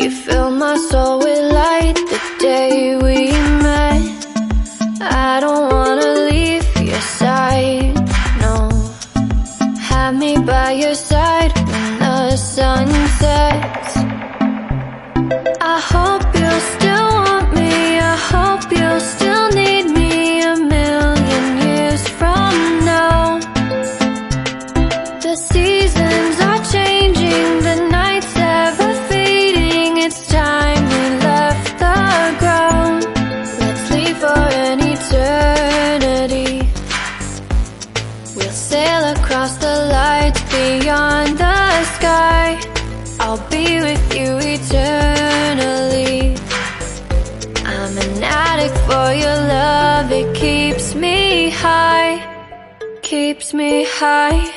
You fill my soul with light the day we met. I don't wanna leave your side, no. Have me by your side when the sun sets. I hope you'll still want me, I hope you'll still need me a million years from now. The seasons are changing, the nights ever fading. It's time we left the ground. Let's leave for an eternity. We'll sail across the lights beyond the sky. I'll be with you eternally. I'm an addict for your love. It keeps me high, keeps me high.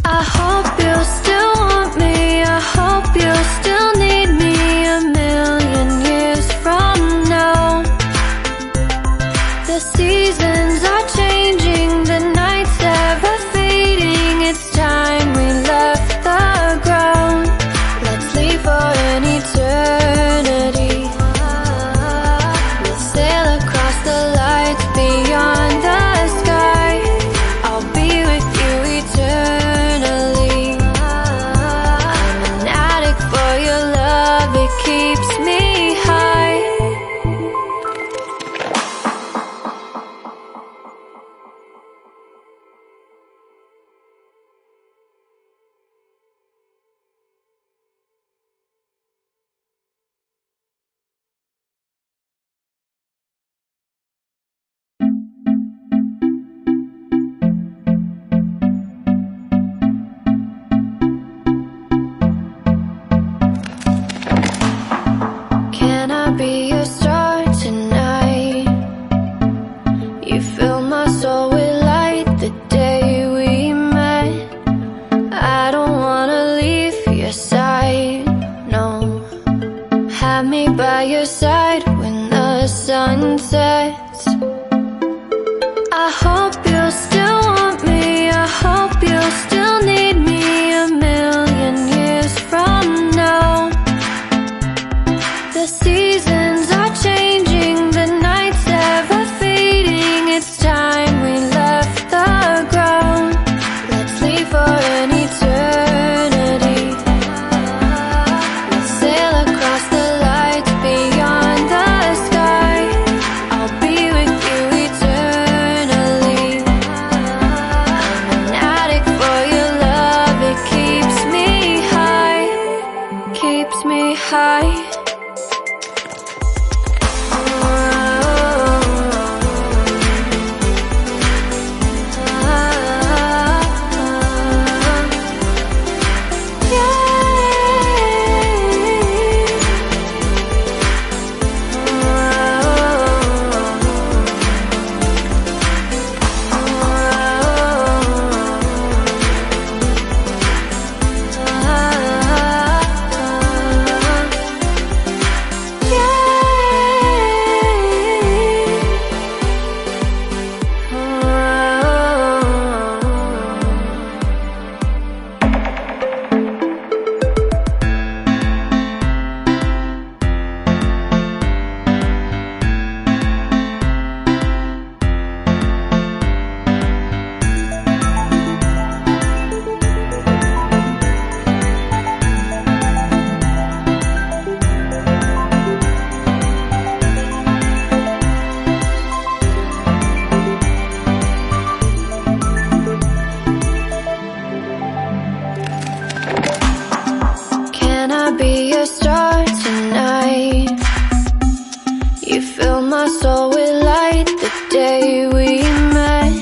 I hope you'll still want me, I hope you'll still need me a million years from now. The seasons are changing, the nights ever fading. It's time we left the ground. Let's leave for an eternity. We'll sail across the lights beyond the sky. I'll be with you eternally. I'm an addict for your love, it keeps me high. Can I be your star tonight? You fill my soul with light the day we met. I don't wanna leave your side, no. Have me by your side when the sun sets. I hope you'll still want me, I hope you'll still need me a million years from now. The seasons are changing, the nights ever fading. It's time we left the ground. Let's leave for an eternity. We'll sail across the lights beyond the sky. I'll be filled my soul with light the day we met.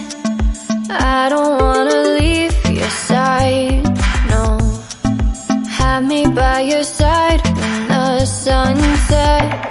I don't wanna leave your side, no. Have me by your side when the sun sets.